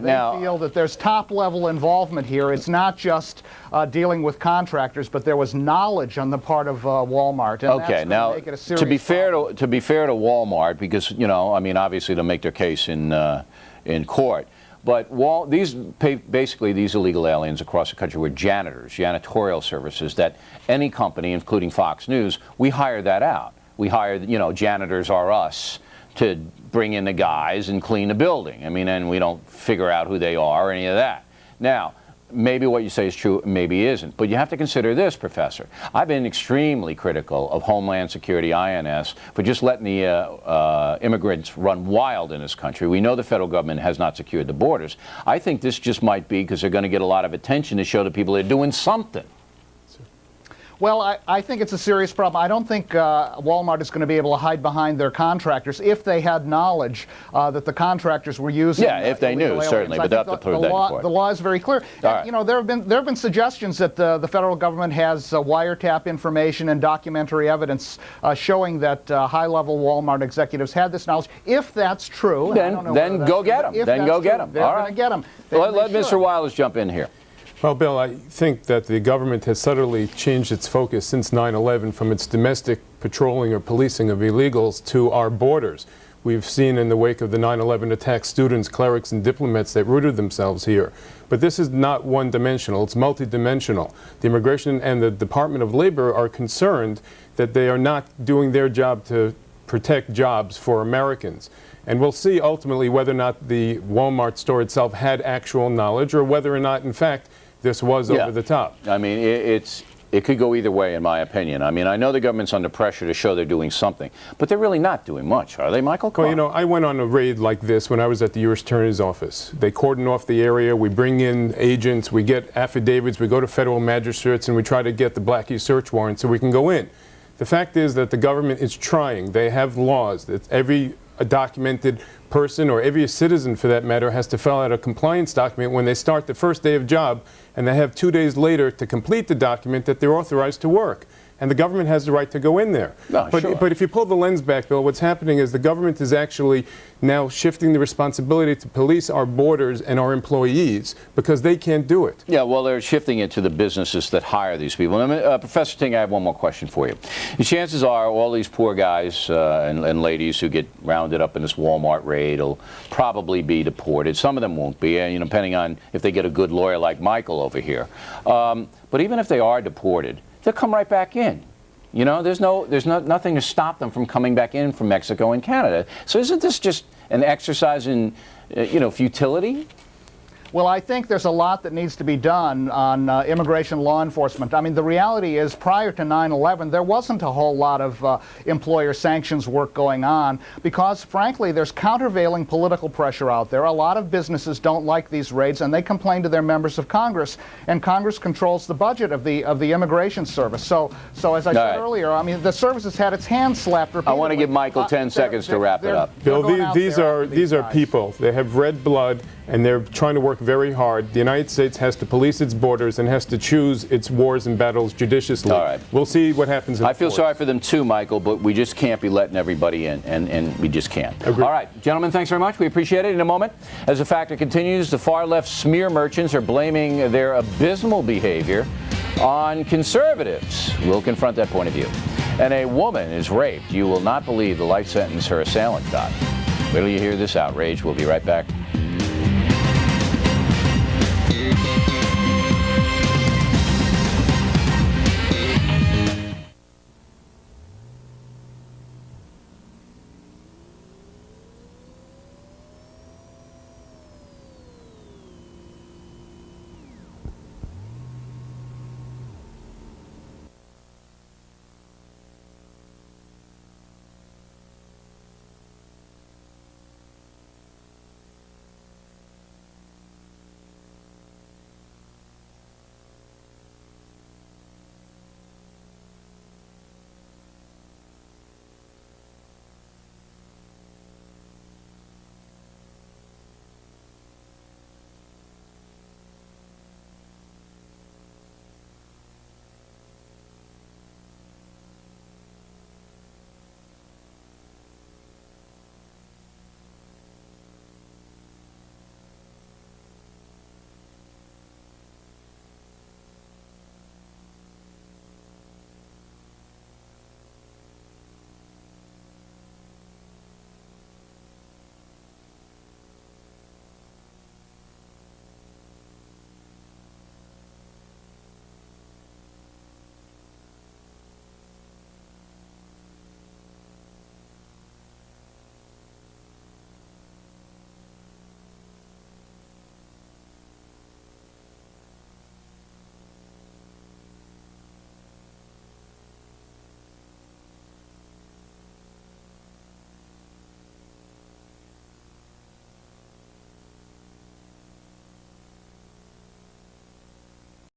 now, they feel that there's top-level involvement here. It's not just dealing with contractors, but there was knowledge on the part of Walmart. And okay, now make it a serious to be fair problem. to Walmart, because I mean, obviously they'll make their case in court. But basically these illegal aliens across the country were janitors, janitorial services that any company, including Fox News, we hire that out. We hire, janitors are us to bring in the guys and clean the building. I mean, and we don't figure out who they are or any of that. Now, maybe what you say is true, maybe isn't. But you have to consider this, Professor. I've been extremely critical of Homeland Security, INS, for just letting the immigrants run wild in this country. We know the federal government has not secured the borders. I think this just might be because they're going to get a lot of attention to show the people they're doing something. Well, I think it's a serious problem. I don't think Walmart is going to be able to hide behind their contractors if they had knowledge that the contractors were using. Yeah, if they knew, certainly, but they have to prove that in court. The law is very clear. Right. There have been suggestions that the federal government has wiretap information and documentary evidence showing that high-level Walmart executives had this knowledge. If that's true, then go get them. Then go get them. They're going to get them. Let Mr. Wiles jump in here. Well, Bill, I think that the government has subtly changed its focus since 9/11 from its domestic patrolling or policing of illegals to our borders. We've seen in the wake of the 9/11 attacks students, clerics, and diplomats that rooted themselves here. But this is not one-dimensional. It's multidimensional. The Immigration and the Department of Labor are concerned that they are not doing their job to protect jobs for Americans. And we'll see ultimately whether or not the Walmart store itself had actual knowledge or whether or not, in fact, this was over the top. I mean, it could go either way, in my opinion. I mean, I know the government's under pressure to show they're doing something, but they're really not doing much, are they, Michael? Well, I went on a raid like this when I was at the U.S. Attorney's Office. They cordon off the area, we bring in agents, we get affidavits, we go to federal magistrates, and we try to get the Blackie search warrant so we can go in. The fact is that the government is trying. They have laws that every documented person, or every citizen for that matter, has to fill out a compliance document when they start the first day of job, and they have 2 days later to complete the document that they're authorized to work. And the government has the right to go in there. No, but if you pull the lens back, Bill, what's happening is the government is actually now shifting the responsibility to police our borders and our employees because they can't do it. Yeah, well, they're shifting it to the businesses that hire these people. Professor Ting, I have one more question for you. The chances are all these poor guys and ladies who get rounded up in this Walmart raid will probably be deported. Some of them won't be, depending on if they get a good lawyer like Michael over here. But even if they are deported, they'll come right back in. There's nothing to stop them from coming back in from Mexico and Canada. So isn't this just an exercise in, futility? Well, I think there's a lot that needs to be done on immigration law enforcement. I mean, the reality is prior to 9/11, there wasn't a whole lot of employer sanctions work going on because, frankly, there's countervailing political pressure out there. A lot of businesses don't like these raids, and they complain to their members of Congress, and Congress controls the budget of the Immigration Service. So as I said earlier, I mean, the service has had its hands slapped repeatedly. I want to give Michael 10 seconds to wrap it up. Bill, these are people. They have red blood, and they're trying to work very hard. The United States has to police its borders and has to choose its wars and battles judiciously. All right. We'll see what happens. I feel sorry for them too, Michael, but we just can't be letting everybody in, and we just can't. Agreed. All right, gentlemen, thanks very much. We appreciate it. In a moment, as the factor continues, the far-left smear merchants are blaming their abysmal behavior on conservatives. We'll confront that point of view. And a woman is raped. You will not believe the life sentence her assailant got. Wait till you hear this outrage. We'll be right back.